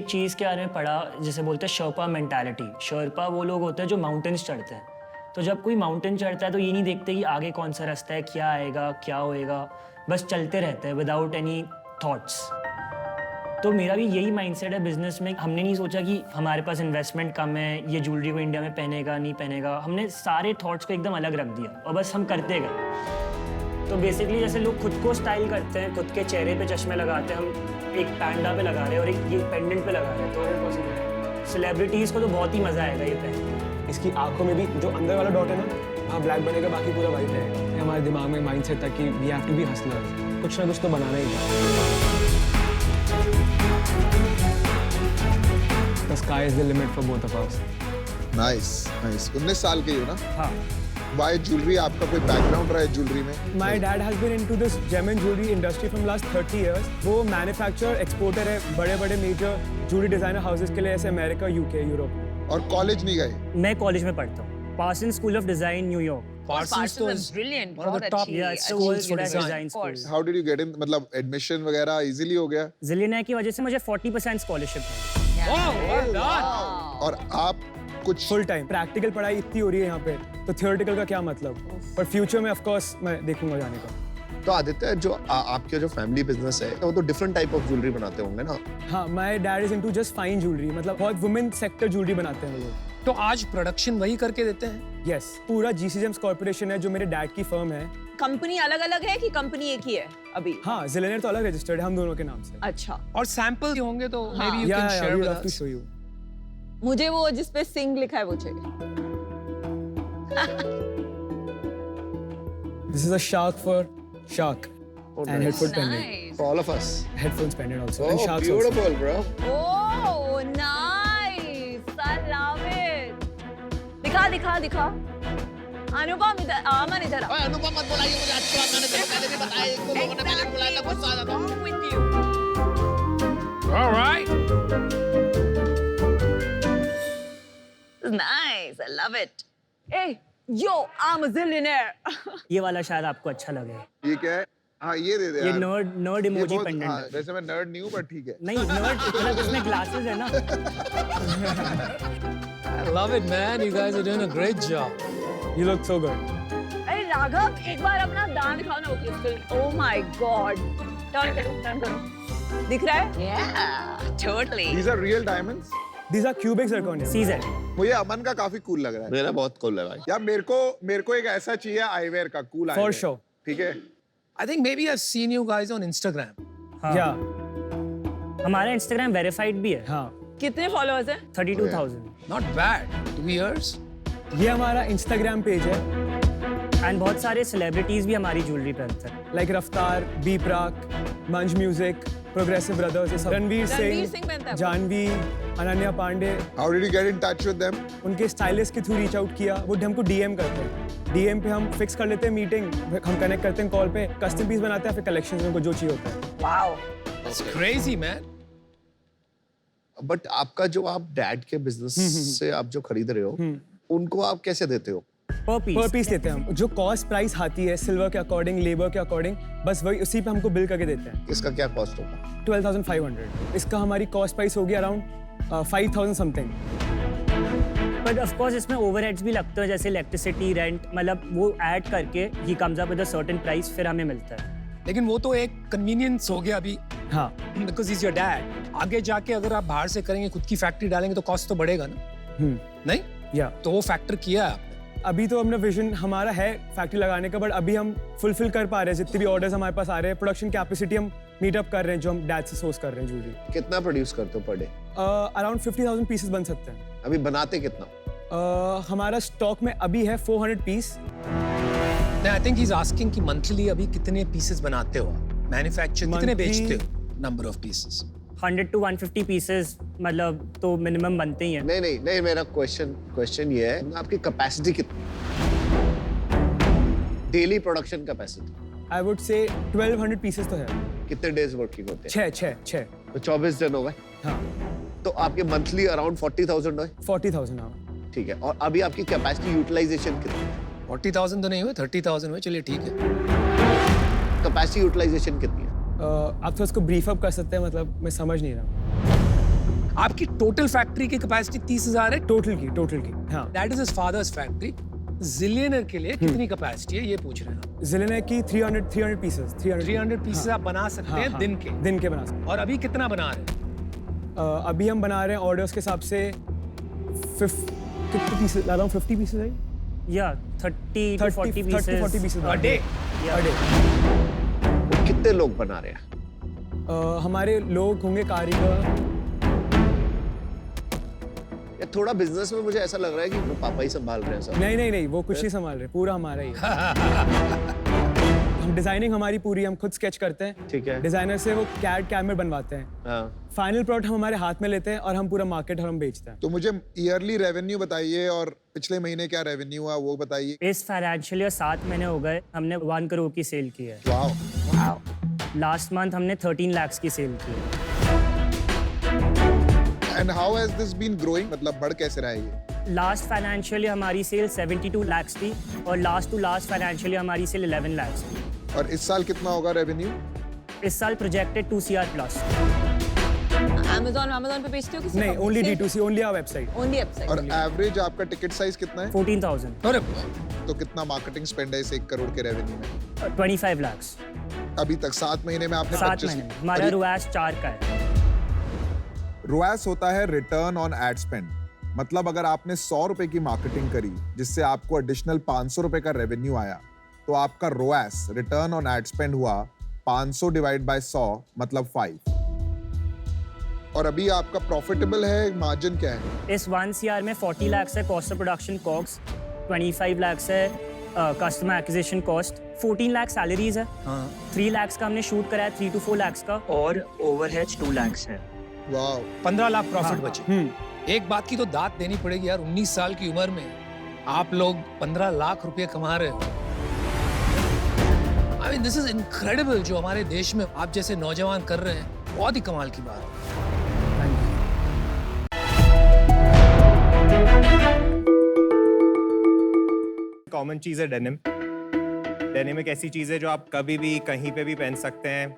एक चीज़ के बारे में पढ़ा, जिसे बोलते हैं शर्पा मेंटालिटी। शर्पा वो लोग होते हैं जो माउंटेन्स चढ़ते हैं। तो जब कोई माउंटेन चढ़ता है तो ये नहीं देखते कि आगे कौन सा रास्ता है, क्या आएगा, क्या होएगा, बस चलते रहते हैं विदाउट एनी थॉट्स। तो मेरा भी यही माइंडसेट है बिजनेस में। हमने नहीं सोचा कि हमारे पास इन्वेस्टमेंट कम है, ये ज्वेलरी को इंडिया में पहनेगा नहीं पहनेगा। हमने सारे थॉट्स को एकदम अलग रख दिया और बस हम करते गए। तो बेसिकली जैसे लोग खुद को स्टाइल करते हैं, खुद के चेहरे पे चश्मे लगाते हैं, हम एक पैंडा पे लगा रहे हैं और एक ये पेंडेंट पे लगा रहे हैं। तो सेलिब्रिटीज़ को तो बहुत ही मज़ा आएगा ये पहन। इसकी आंखों में भी जो अंदर वाला डॉट है ना, वहाँ ब्लैक बनेगा, बाकी पूरा वाइट रहेगा। हमारे दिमाग में माइंडसेट था कि we have to be hustlers, कुछ ना कुछ तो बनाना ही था। The sky is the limit for both of us. Nice, nice. 19 साल के ही हो ना? हाँ। Why jewelry? आपका कोई बैकग्राउंड रहा है ज्वेलरी में? My dad has been into this gem and jewelry industry from last 30 years. वो मैन्युफैक्चरर, एक्सपोर्टर है बड़े-बड़े मेजर ज्वेलरी डिजाइनर हाउसेस के लिए, ऐसे अमेरिका, यूके, यूरोप। और कॉलेज नहीं गए? मैं कॉलेज में पढ़ता हूँ, Parsons school of design, New York. Parsons is brilliant. one of the top schools for design. design schools. How did you get in? मतलब एडमिशन वगैरह इजीली हो गया? जिलियनर की वजह से मुझे 40% स्कॉलरशिप मिली। well done. और आप कुछ फुल टाइम प्रैक्टिकल पढ़ाई इतनी हो रही है यहाँ पे, तो थियोरेटिकल का क्या मतलब? पर फ्यूचर में ऑफ कोर्स मैं देखूंगा जाने का। तो आदित्य, जो आपके जो फैमिली बिजनेस है वो तो डिफरेंट टाइप ऑफ ज्वेलरी बनाते होंगे ना? हाँ, my dad is into just fine jewellery, मतलब बहुत वुमेन सेक्टर ज्वेलरी बनाते हैं वो लोग। तो आज प्रोडक्शन वही करके देते हैं? यस, पूरा जीसी जेम्स कॉर्पोरेशन है जो मेरे डैड की फर्म है। कंपनी अलग-अलग है कि कंपनी एक ही है अभी? हाँ, जिलेनर तो अलग रजिस्टर्ड है हम दोनों के नाम से। अच्छा। और सैंपल होंगे तो हाँ। maybe you can share with us. show you. मुझे वो जिस पे सिंग लिखा है वो चाहिए। This is a shark for shark. And headphone pendant. Nice. For all of us. Headphones pendant also. And Oh, sharks also. beautiful, bro. Oh, nice. I love it. दिखा। अनुपम इधर, अमन इधर। ओए अनुपम मत बुलाइए मुझे, अच्छी बात मैंने तेरे पहले भी बताया, एक दो लोगों ने पहले बुलाया था, गुस्सा आ जाता। What's wrong with you? All right. Nice. I love it. Hey, yo, I'm a zillionaire. ये वाला शायद आपको अच्छा लगे। ये क्या है? हाँ, ये दे दे ये यार। नर्ड ये इमोजी बहुत- पेंडेंट हाँ, है। वैसे मैं नर्ड नहीं हूँ पर ठीक है। नहीं नर्ड मतलब इसमें ग्लासेस है ना। I love it, man. You guys are doing a great job. You look so good. अरे राघव, एक बार अपना दांत दिखाओ ना वो crystal. Oh my God. Turn करो। दिख रहा है? Yeah, totally. These are real diamonds? These are cubic zirconia. सीजर। मुझे अमन का काफी कूल लग रहा है। मेरा बहुत कूल है भाई। यार मेरे को एक ऐसा चाहिए आईवेयर का, कूल For आईवेयर। sure. ठीक है? I think maybe I've seen you guys on Instagram. Yeah. हमारा इंस्टाग्राम वेरीफाइड भी है। हाँ, कितने फॉलोअर्स हैं? 32,000। Not bad. 2 years. ये हमारा इंस्टाग्राम पेज है। एंड बहुत सारे सेलिब्रिटीज भी हमारी ज्वेलरी पहनते हैं। लाइक रफ्तार, बी प्राक, मंज म्यूजिक, प्रोग्रेसिव ब्रदर्स, ये सब। रणवीर सिंह सिंह, पहनता है। Janhvi, Ananya Pandey. How did you get in touch with them? उनके स्टाइलिस्ट के थ्रू रीच आउट किया, वो हमको डीएम करते हैं। डीएम पे हम फिक्स कर लेते हैं मीटिंग, हम कनेक्ट करते हैं कॉल पे, कस्टम पीस बनाते हैं, फिर कलेक्शन में उनको जो चाहिए होता है। Wow. It's crazy, man. But आपका जो आप डैड के बिजनेस से आप जो खरीद रहे हो, उनको आप कैसे देते हो? पर पर पीस देते हैं हम, जो कॉस्ट प्राइस आती है सिल्वर के अकॉर्डिंग, लेबर के अकॉर्डिंग, बस वही उसी पे हमको बिल करके देते हैं। इसका क्या कॉस्ट होगा? 12,500। इसका हमारी कॉस्ट प्राइस होगी around 5,000 something. But of course इसमें ओवरहेड्स भी लगते हैं, जैसे इलेक्ट्रिसिटी, रेंट, मतलब वो ऐड करके he comes up with a certain price, फिर हमें मिलता है। लेकिन वो तो एक कन्वीनियंस हो गया अभी, हाँ, बिकॉज इज योर डैड। आगे जाके अगर आप बाहर से करेंगे, खुद की फैक्ट्री डालेंगे तो कॉस्ट तो बढ़ेगा ना? नहीं? या तो वो फैक्टर किया है आपने? अभी तो हमने विजन हमारा है फैक्ट्री लगाने का, बट अभी हम फुलफिल कर पा रहे हैं जितने भी ऑर्डर्स हमारे पास आ रहे हैं। प्रोडक्शन कैपेसिटी हम मीट अप कर रहे हैं जो हम डैड से सोर्स कर रहे हैं ज्वेलरी। कितना प्रोड्यूस करते हो पर डे? अराउंड 50,000 पीसेस बन सकते हैं। अभी बनाते कितना? हमारा स्टॉक में अभी है 400 piece. I think he is asking कि मंथली अभी कितने पीसेस बनाते हो, मैन्युफैक्चर कितने Monthly- बेचते हो, number of pieces? 100 to 150 pieces मतलब तो मिनिमम बनते ही हैं। नहीं, मेरा क्वेश्चन ये है, आपकी कैपेसिटी कितनी? Daily production capacity I would say 1200 pieces तो है। कितने डेज वर्किंग होते हैं? छः। तो 24 दिन हो गए। हाँ, तो आपके मंथली अराउंड 40,000 है। 40,000। हाँ, ठीक है, और अभी आपकी कैपेसिटी यूटिलाइजेशन कितनी है? 40,000 तो नहीं हुए, 30,000 हुए, चलिए ठीक है। कैपेसिटी यूटिलाइजेशन कितनी है? आप तो इसको ब्रीफ अप कर सकते हैं, मतलब मैं समझ नहीं रहा। आपकी टोटल फैक्ट्री की कैपेसिटी 30,000 है। टोटल की हाँ that is his father's factory. Zillionaire के लिए कितनी कैपेसिटी है ये पूछ रहे हैं आप। जिलेना की 300 पीसेस 300 पीसेस आप बना सकते हाँ, हैं हाँ, दिन के। दिन के बना सकते और अभी कितना बना रहे हैं? अभी हम बना रहे हैं ऑर्डर्स के हिसाब से कितने पीसेस ला रहा हूँ 50 पीसेस है या 30 to 40 40 pieces A day? वो कितने लोग बना रहे हैं? हमारे लोग होंगे कारीगर। या थोड़ा बिजनेस में मुझे ऐसा लग रहा है कि वो पापा ही संभाल रहे हैं सब। नहीं वो कुछ नहीं संभाल रहे, पूरा हमारा ही है। हम डिजाइनिंग हमारी पूरी हम खुद स्केच करते हैं। ठीक है। डिजाइनर से वो कैड कैमर बनवाते हैं। हाँ। फाइनल प्रोडक्ट हम हमारे हाथ में लेते हैं और हम पूरा मार्केट और हम बेचते हैं। तो मुझे ईयरली रेवेन्यू बताइए और पिछले महीने क्या रेवेन्यू हुआ वो बताइए। इस फाइनेंशियल ईयर 7 महीने हो गए, हमने 1 करोड़ की सेल की है। वाओ। लास्ट मंथ हमने 13 lakhs की सेल की है। And how has this been growing, मतलब बढ़ कैसे रहा है ये? लास्ट फाइनेंशियल ईयर हमारी सेल 72 lakhs थी और last two last financial year हमारी सेल 11 lakhs थी। और इस साल कितना होगा रेवेन्यू? इस साल प्रोजेक्टेड 2 CR प्लस। Amazon पे बेचते हो किसी नहीं, only D2C, only our website. Only website. और एवरेज आपका टिकट साइज कितना है? 14,000। अरे तो कितना मार्केटिंग स्पेंड है इस 1 करोड़ के रेवेन्यू में 25 lakhs। अभी तक? 7 महीने में आपने 7 महीने में हमारा रुआस 4 का है। ROAS होता है रिटर्न ऑन एड स्पेंड। मतलब अगर आपने 100 रुपए की मार्केटिंग करी जिससे आपको एडिशनल 500 रुपए का रेवेन्यू आया, तो आपका ROAS return on ad spend हुआ 500 डिवाइड बाय 100 मतलब 5। और अभी आपका प्रॉफिटेबल है, मार्जिन क्या है? इस 1 CR में 40 lakhs है cost of production cost, 25 lakhs है customer acquisition cost, 14 lakh salaries है, 3 lakhs का हमने शूट कराया, 3 to 4 lakhs का, और ओवरहेड्स 2 lakhs है। वाओ। 15 लाख प्रॉफिट बचे। एक बात की तो दाद देनी पड़ेगी यार, 19 साल की उम्र में आप लोग 15 लाख रुपए कमा रहे हो। I mean this is incredible जो हमारे देश में आप जैसे नौजवान कर रहे हैं, बहुत ही कमाल की बात है। कॉमन चीज़ है डेनिम। डेनिम एक ऐसी चीज़ है जो आप कभी भी कहीं पे भी पहन सकते हैं।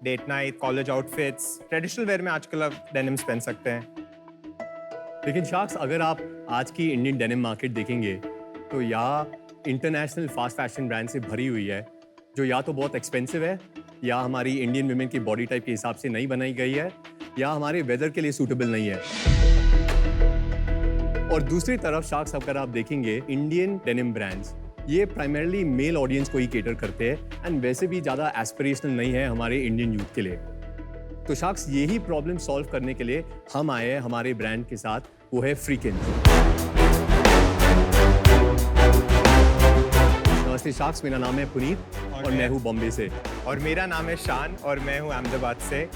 Date night, college outfits, traditional wear में आजकल आप डेनिम्स पहन सकते हैं। लेकिन शार्क्स, अगर आप आज की इंडियन डेनिम मार्केट देखेंगे तो या इंटरनेशनल फास्ट फैशन ब्रांड से भरी हुई है जो या तो बहुत एक्सपेंसिव है, या हमारी इंडियन वुमेन की बॉडी टाइप के हिसाब से नहीं बनाई गई है, या हमारे वेदर के लिए सूटेबल नहीं है। और दूसरी तरफ शार्क्स, अगर आप देखेंगे इंडियन डेनिम ब्रांड्स, ये प्राइमरली मेल ऑडियंस को ही केटर करते हैं एंड वैसे भी ज़्यादा एस्पिरेशनल नहीं है हमारे इंडियन यूथ के लिए। तो शार्क्स, यही प्रॉब्लम सॉल्व करने के लिए हम आए हैं हमारे ब्रांड के साथ, वो है फ्रीकिन्स। नमस्ते शार्क्स, मेरा नाम है पुनीत और मैं हूँ बॉम्बे से। और मेरा नाम है शान और मैं हूँ अहमदाबाद से।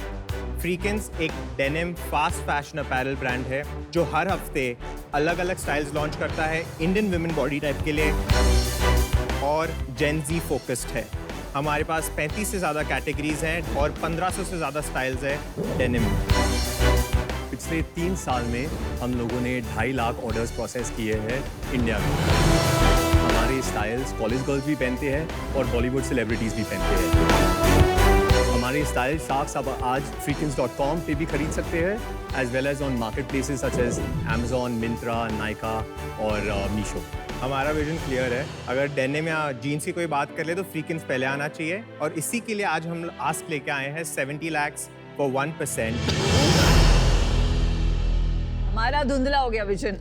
फ्रीकिन्स एक denim fast fashion apparel brand है जो हर हफ्ते अलग अलग स्टाइल्स लॉन्च करता है इंडियन वुमेन बॉडी टाइप के लिए और जेन ज़ी फोकस्ड है। हमारे पास 35 से ज़्यादा कैटेगरीज हैं और 1500 से ज़्यादा स्टाइल्स हैं डेनिम में। पिछले 3 साल में हम लोगों ने 2.5 लाख ऑर्डर्स प्रोसेस किए हैं इंडिया में। हमारे स्टाइल्स कॉलेज गर्ल्स भी पहनते हैं और बॉलीवुड सेलिब्रिटीज़ भी पहनते हैं। हमारे स्टाइल शार्क्स आप आज freakins.com पे भी खरीद सकते हैं, as well as on market places such as Amazon, Myntra, Nykaa और Meesho। हमारा विजन क्लियर है, अगर डेनिम या जीन्स की कोई बात कर ले तो फ्रीकिन्स पहले आना चाहिए और इसी के लिए आज हम आस्क लेके आए हैं 70 lakhs for 1%। हमारा धुंधला हो गया विजन।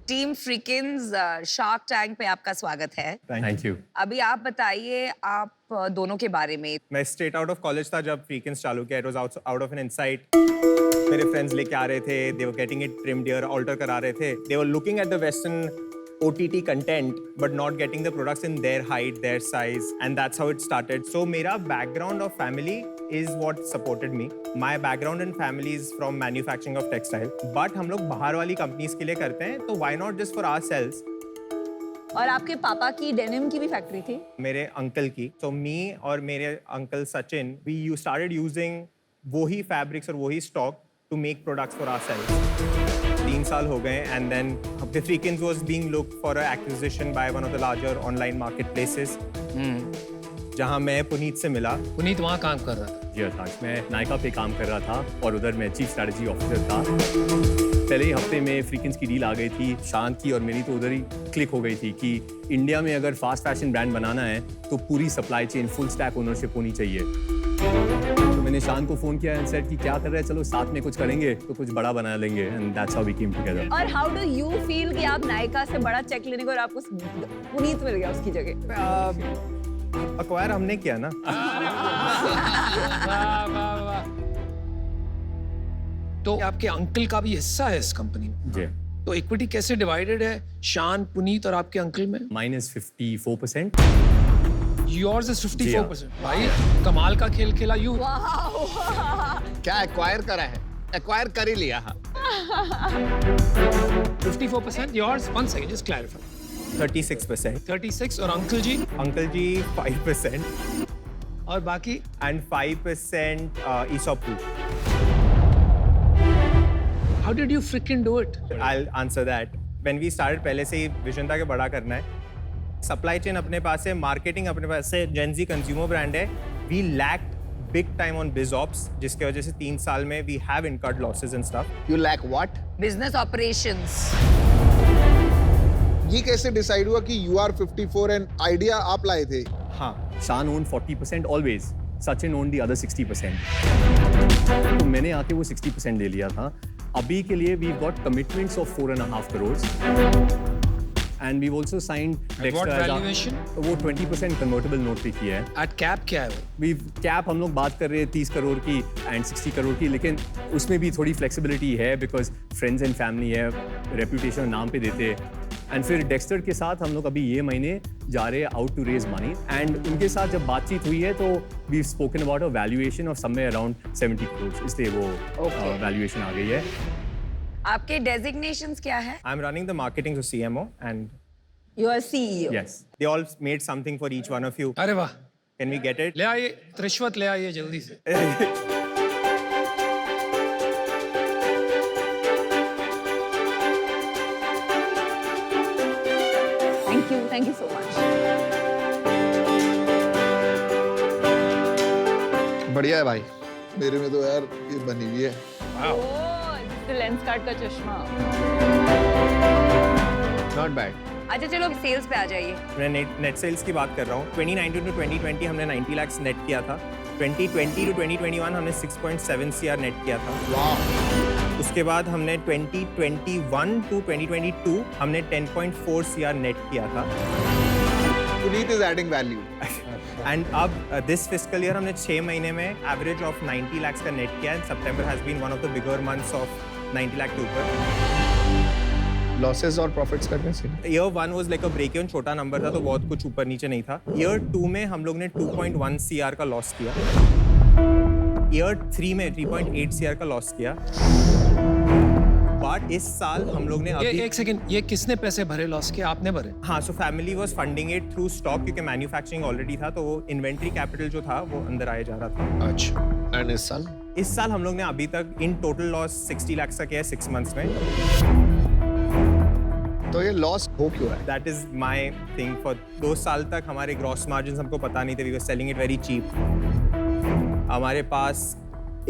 टीम फ्रीकिन्स शार्क टैंक पे आपका स्वागत है। Thank you. अभी आप बताइए आप दोनों के बारे में। मैं स्ट्रेट आउट ऑफ कॉलेज था जब फ्रीकिन्स चालू किया। It was out of an insight. मेरे फ्रेंड्स लेके आ रहे थे, they were getting it trimmed here, alter करा रहे थे। They were looking at the western OTT content but not getting the products in their height, their size, and that's how it started. So मेरा background of family is what supported me. My background and family is from manufacturing of textile. But हम लोग बाहर वाली companies के लिए करते हैं, तो why not just for ourselves? और आपके पापा की डेनिम की भी फैक्ट्री थी? मेरे अंकल की। So me और मेरे uncle Sachin, we started using वही fabrics और वही stock to make products for ourselves. 3 साल हो गए and then the Freakins was being looked for an acquisition by one of the larger online marketplaces. जहाँ मैं पुनीत से मिला। पुनीत वहाँ काम कर रहा था। जी आकाश, मैं नायका पे काम कर रहा था और उधर मैं चीफ स्ट्रैटेजी ऑफिसर था। पहले ही हफ्ते में फ्रीकेंस की डील आ गई थी, शांत की और मेरी तो उधर ही क्लिक हो गई थी कि इंडिया में अगर फास्ट फैशन ब्रांड बनाना है तो पूरी supply chain full stack ownership होनी चाहिए। तो मैंने शान को फोन किया एंड सेड कि क्या कर रहे हैं, चलो साथ में कुछ करेंगे तो कुछ बड़ा बना लेंगे, and that's how we came together. और हाउ डू यू फील कि आप नायका से बड़ा चेक लेने को और आपको पुनीत मिल गया उसकी जगह? अक्वायर हमने किया ना। वाह वाह वाह। तो आपके अंकल का भी हिस्सा है इस कंपनी में? जी। तो इक्विटी कैसे डिवाइडेड है शान, पुनीत और आपके अंकल में? माइनस 54%। Yours is जी हाँ। 54%। भाई कमाल का खेल खेला यू। क्या एक्वायर करा है? एक्वायर कर ही लिया। 54% yours. One second, just clarify. 36%। 36 और अंकल जी? अंकल जी 5% और बाकी? and 5% ESOP too. How did you freaking do it? I'll answer that. When we started, पहले से ही विजन था कि बड़ा करना है। सप्लाई चेन अपने पास है, मार्केटिंग अपने पास है, जेनजी कंज्यूमर ब्रांड है। We lacked big time on biz ops, जिसके वजह से 3 साल में we have incurred losses and stuff. You lack what? Business operations. ये कैसे डिसाइड हुआ कि UR54 एंड आइडिया आप लाए थे? हाँ, शान own 40% always, Sachin own the other 60%। तो मैंने आके वो 60% ले लिया था। अभी के लिए we got commitments of 4.5 crore and we've also signed At what valuation? वो 20% कन्वर्टेबल नोट पे किया है। At cap क्या है वो? वी कैप हम लोग बात कर रहे हैं 30 करोड़ की एंड 60 करोड़ की, लेकिन उसमें भी थोड़ी फ्लेक्सिबिलिटी है बिकॉज फ्रेंड्स एंड फैमिली है, रेपुटेशन नाम पे देते हैं। एंड फिर डेक्स्टर के साथ हम लोग अभी ये महीने जा रहे हैं out to raise money, and उनके साथ जब बातचीत हुई है तो we spoken about a valuation of somewhere around 70 crore, इसलिए वो वैल्यूएशन आ गई है। आपके डेजिग्नेशंस क्या है? I'm running the marketing for CMO and you are CEO। Yes. they all made something for each one of you. अरे वाह, Can we get it? ले आइए रिश्वत, ले आइए जल्दी से। Thank you so much. बढ़िया है भाई। मेरे में तो यार ये बनी हुई है। ओह, लेंस कार्ड का चश्मा। Not bad. अच्छा चलो सेल्स पे आ जाइए। मैं नेट सेल्स की बात कर रहा हूँ। 2019 टू 2020 हमने 90 लाख नेट किया था। 2020 टू 2021 हमने 6.7 CR नेट किया था। वाह। उसके बाद हमने 2021 टू 2022 हमने 10.4 CR नेट किया था। Puneet is adding value. And अब दिस फिस्कल ईयर हमने 6 महीने में एवरेज ऑफ 90 लाख का नेट किया, and September has been one of the bigger months of 90 lakh के ऊपर। लॉसेस और प्रॉफिट्स करने से year 1 was like a break even, छोटा नंबर था तो बहुत कुछ ऊपर नीचे नहीं था। ईयर 2 में हम लोग ने 2.1 CR का लॉस किया। ईयर 3 में 3.8 CR का लॉस किया। बट इस साल हम लोग ने ये अभी एक सेकंड, ये किसने पैसे भरे लॉस के? आपने भरे? हाँ, so family was funding it through stock, क्योंकि मैन्युफैक्चरिंग ऑलरेडी था तो वो इन्वेंट्री कैपिटल जो था वो अंदर आया जा रहा था। अच्छा। एंड इस साल हम लोग ने अभी तक इन टोटल लॉस 60 लाख का किया है 6 मंथ्स में। तो ये लॉस हो क्यों है? That is my thing. For 2 साल तक हमारे ग्रॉस मार्जिन हमको पता नहीं थे, we were selling it very cheap. हमारे पास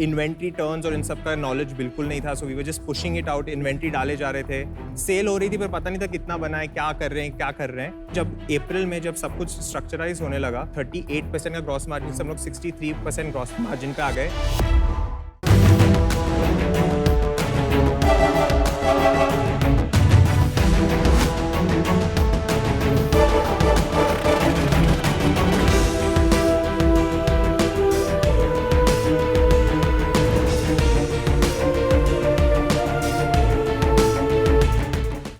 इन्वेंट्री टर्न्स और इन सब का नॉलेज बिल्कुल नहीं था, so we were just pushing it out. Inventory डाले जा रहे थे, सेल हो रही थी पर पता नहीं था कितना बना है, क्या कर रहे हैं। जब अप्रैल में जब सब कुछ स्ट्रक्चराइज होने लगा, 38% का ग्रॉस मार्जिन से हम लोग 63% ग्रॉस मार्जिन पे आ गए।